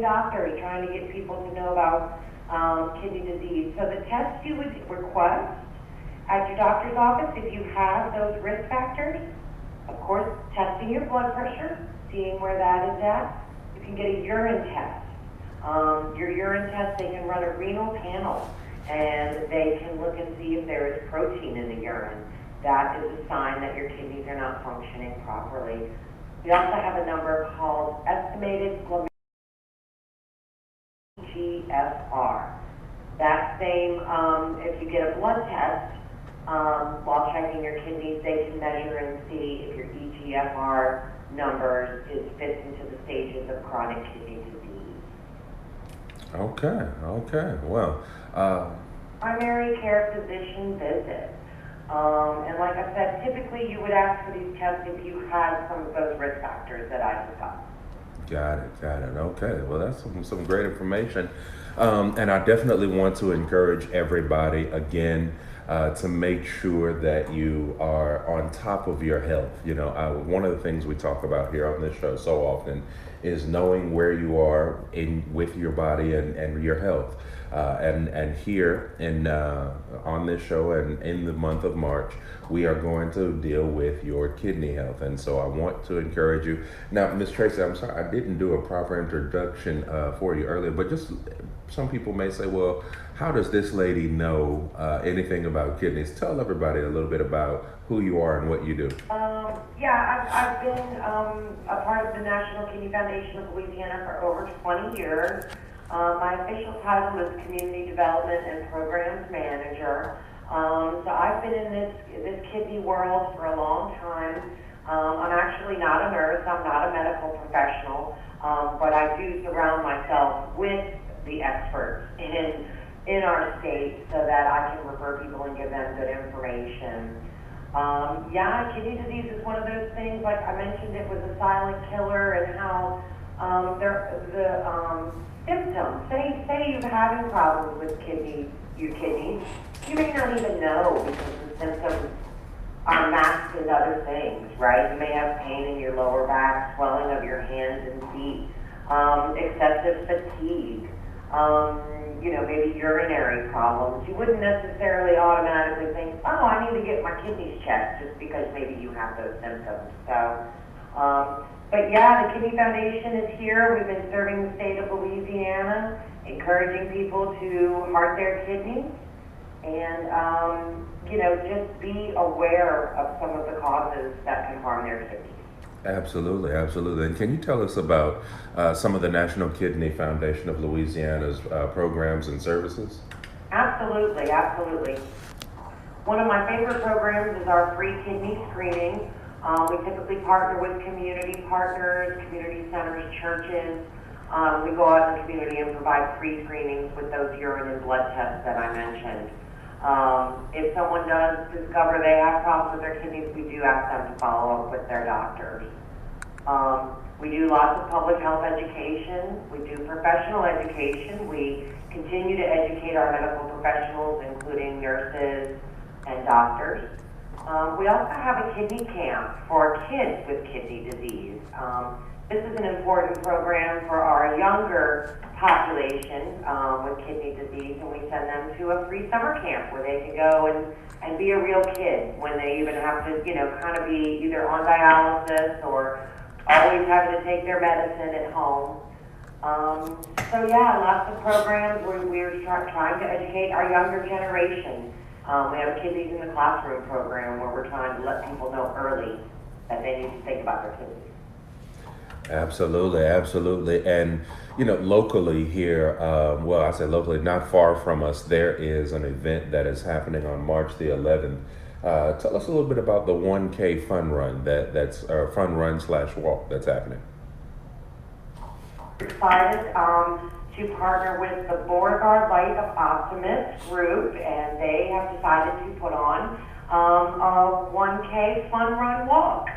doctors trying to get people to know about kidney disease. So the test you would request at your doctor's office, if you have those risk factors, of course, testing your blood pressure, seeing where that is at. You can get a urine test. Your urine test, they can run a renal panel, and they can look and see if there is protein in the urine. That is a sign that your kidneys are not functioning properly. We also have a number called estimated GFR. That same, if you get a blood test while checking your kidneys, they can measure and see if your eGFR numbers fits into the stages of chronic kidney disease. Okay. Well, primary care physician visit. And like I said, typically you would ask for these tests if you had some of those risk factors that I discussed. Got it. Okay. Well, that's some great information. And I definitely want to encourage everybody again to make sure that you are on top of your health. You know, one of the things we talk about here on this show so often is knowing where you are with your body and your health. And here on this show and in the month of March, we are going to deal with your kidney health. And so I want to encourage you. Now, Ms. Tracy, I'm sorry, I didn't do a proper introduction for you earlier, but just some people may say, well, how does this lady know anything about kidneys? Tell everybody a little bit about who you are and what you do. I've been a part of the National Kidney Foundation of Louisiana for over 20 years. My official title is Community Development and Programs Manager. So I've been in this kidney world for a long time. I'm actually not a nurse, I'm not a medical professional, but I do surround myself with the experts in our state so that I can refer people and give them good information. Kidney disease is one of those things, like I mentioned, it was a silent killer, and how the symptoms, say you're having problems with your kidneys, you may not even know because the symptoms are masked in other things, right? You may have pain in your lower back, swelling of your hands and feet, excessive fatigue, maybe urinary problems. You wouldn't necessarily automatically think, oh, I need to get my kidneys checked just because maybe you have those symptoms. So, the Kidney Foundation is here. We've been serving the state of Louisiana, encouraging people to heart their kidneys and, just be aware of some of the causes that can harm their kidneys. Absolutely. And can you tell us about some of the National Kidney Foundation of Louisiana's programs and services? Absolutely. One of my favorite programs is our free kidney screening. We typically partner with community partners, community centers, churches. We go out in the community and provide free screenings with those urine and blood tests that I mentioned. If someone does discover they have problems with their kidneys, we do ask them to follow up with their doctors. We do lots of public health education. We do professional education. We continue to educate our medical professionals, including nurses and doctors. We also have a kidney camp for kids with kidney disease. This is an important program for our younger population with kidney disease, and we send them to a free summer camp where they can go and be a real kid when they even have to, kind of be either on dialysis or always having to take their medicine at home. Lots of programs where we're trying to educate our younger generation. We have a Kidneys in the Classroom program where we're trying to let people know early that they need to think about their kidneys. Absolutely. And, locally here, I say locally, not far from us, there is an event that is happening on March the 11th. Tell us a little bit about the 1K fun run that's fun run/walk that's happening. Excited to partner with the Beauregard Light of Optimists group, and they have decided to put on a 1K fun run walk.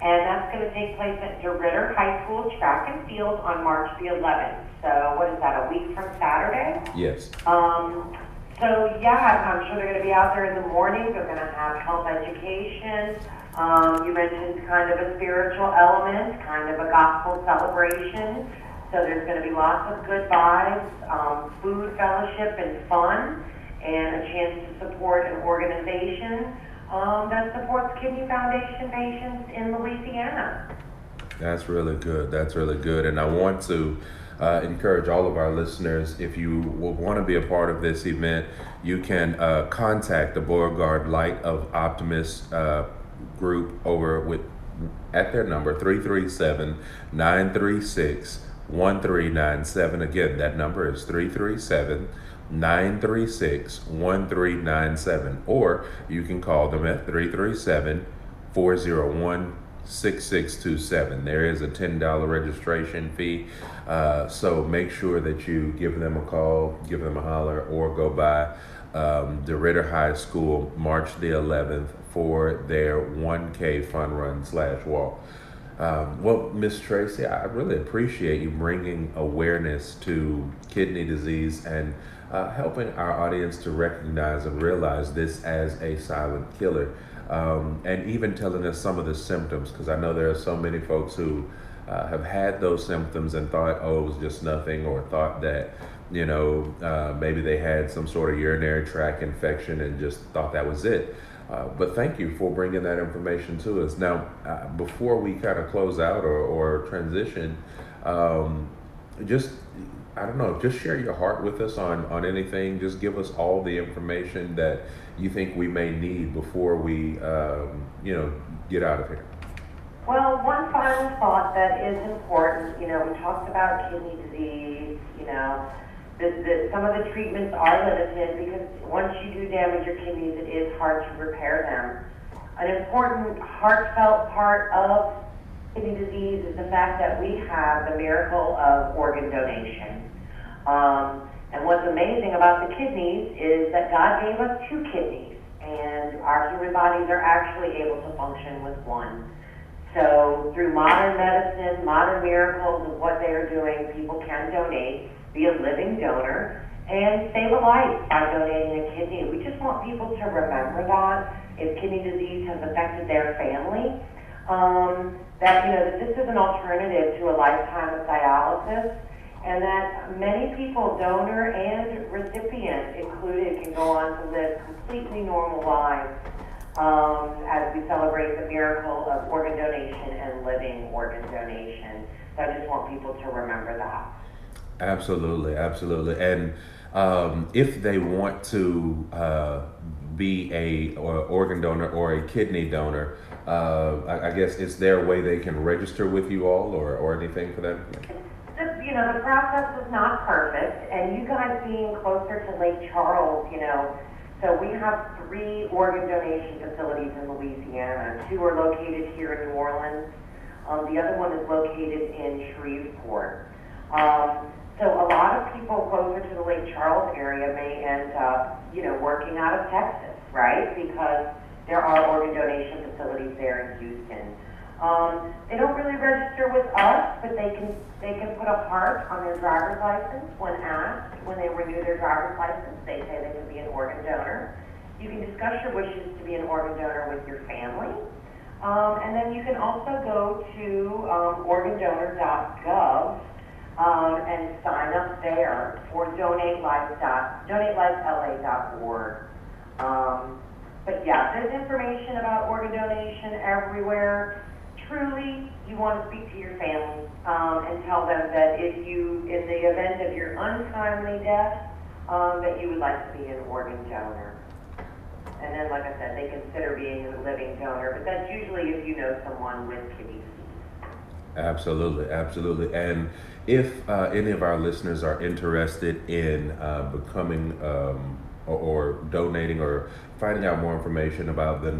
And that's going to take place at DeRitter High School Track and Field on March the 11th. So what is that, a week from Saturday? Yes. I'm sure they're going to be out there in the morning. They're going to have health education. You mentioned kind of a spiritual element, kind of a gospel celebration. So there's going to be lots of good vibes, food, fellowship, and fun, and a chance to support an organization that supports Kidney Foundation patients in Louisiana. That's really good. That's really good. And I want to encourage all of our listeners, if you will want to be a part of this event, you can contact the Beauregard Light of Optimists group over with at their number 337-936-1397. Again, that number is 337-936-1397, or you can call them at 337-401-6627. There is a $10 registration fee, so make sure that you give them a call, give them a holler, or go by the Ritter High School March the 11th for their 1K fun run / walk. Well, Miss Tracy, I really appreciate you bringing awareness to kidney disease and helping our audience to recognize and realize this as a silent killer, and even telling us some of the symptoms, because I know there are so many folks who have had those symptoms and thought, oh, it was just nothing, or thought that, maybe they had some sort of urinary tract infection and just thought that was it. But thank you for bringing that information to us. Now, before we kind of close out or transition, just, I don't know, just share your heart with us on anything. Just give us all the information that you think we may need before we, get out of here. Well, one final thought that is important, we talked about kidney disease, some of the treatments are limited because once you do damage your kidneys, it is hard to repair them. An important heartfelt part of kidney disease is the fact that we have the miracle of organ donation. And what's amazing about the kidneys is that God gave us 2 kidneys, and our human bodies are actually able to function with one. So through modern medicine, modern miracles of what they are doing, people can donate, be a living donor, and save a life by donating a kidney. We just want people to remember that if kidney disease has affected their family, that this is an alternative to a lifetime of dialysis, and that many people, donor and recipient included, can go on to live completely normal lives as we celebrate the miracle of organ donation and living organ donation. So I just want people to remember that. Absolutely, absolutely. And if they want to be a organ donor or a kidney donor, I guess, is there a way they can register with you all or anything for that? The process is not perfect, and you guys being closer to Lake Charles, so we have 3 organ donation facilities in Louisiana. 2 are located here in New Orleans. The other one is located in Shreveport. So a lot of people closer to the Lake Charles area may end up, working out of Texas, right? Because there are organ donation facilities there in Houston. They don't really register with us, but they can put a heart on their driver's license when asked, when they renew their driver's license. They say they can be an organ donor. You can discuss your wishes to be an organ donor with your family. And then you can also go to organdonor.gov and sign up there for donatelifela.org. But yeah, there's information about organ donation everywhere. Truly, you want to speak to your family and tell them that if you, in the event of your untimely death, that you would like to be an organ donor. And then, like I said, they consider being a living donor, but that's usually if you know someone with kidney disease. Absolutely, absolutely. And if any of our listeners are interested in becoming or donating or finding out more information about the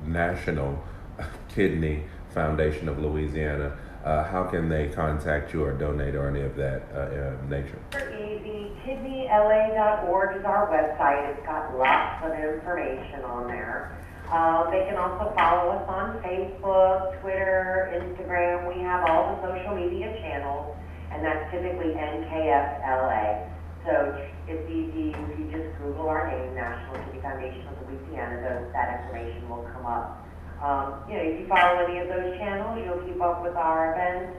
National Kidney Foundation of Louisiana, how can they contact you or donate or any of that nature? Super easy. KidneyLA.org is our website. It's got lots of information on there. They can also follow us on Facebook, Twitter, Instagram. We have all the social media channels, and that's typically NKFLA. So it's easy. If you just Google our name, National Kidney Foundation of Louisiana, that information will come up. If you follow any of those channels, you'll keep up with our events.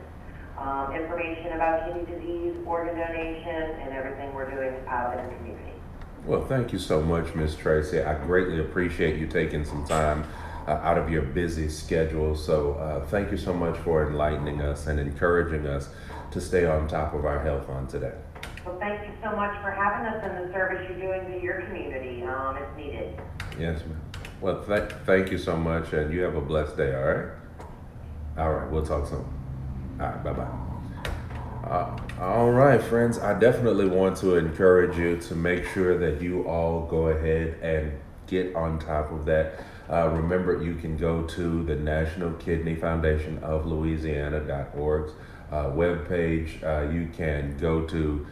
information about kidney disease, organ donation, and everything we're doing out in the community. Well, thank you so much, Miss Tracy. I greatly appreciate you taking some time out of your busy schedule. So thank you so much for enlightening us and encouraging us to stay on top of our health on today. Well, thank you so much for having us and the service you're doing to your community. It's needed. Yes, ma'am. Well, thank you so much, and you have a blessed day, all right? All right, we'll talk soon. All right, bye-bye. All right, friends, I definitely want to encourage you to make sure that you all go ahead and get on top of that. Remember, you can go to the National Kidney Foundation of Louisiana.org's webpage. You can go to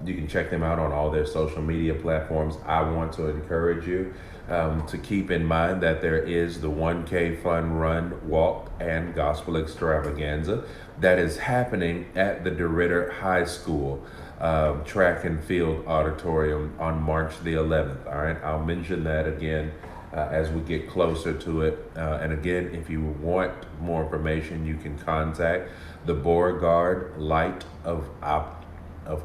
you can check them out on all their social media platforms. I want to encourage you to keep in mind that there is the 1K Fun Run, Walk, and Gospel Extravaganza that is happening at the DeRitter High School Track and Field Auditorium on March the 11th. All right, I'll mention that again as we get closer to it. And again, if you want more information, you can contact the Beauregard Light of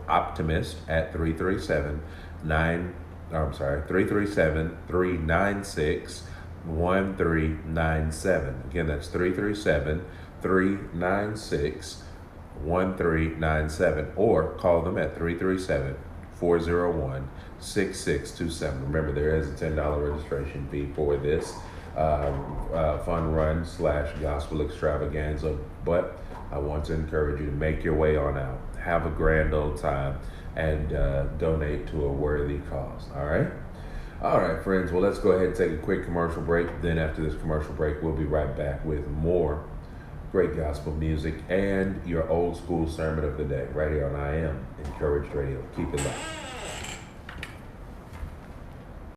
Optimist at 337-396-1397. Again, that's 337-396-1397, or call them at 337-401-6627. Remember, there is a $10 registration fee for this fun run / gospel extravaganza, but I want to encourage you to make your way on out. Have a grand old time and donate to a worthy cause. All right? All right, friends. Well, let's go ahead and take a quick commercial break. Then after this commercial break, we'll be right back with more great gospel music and your old school sermon of the day right here on I Am Encouraged Radio. Keep it live.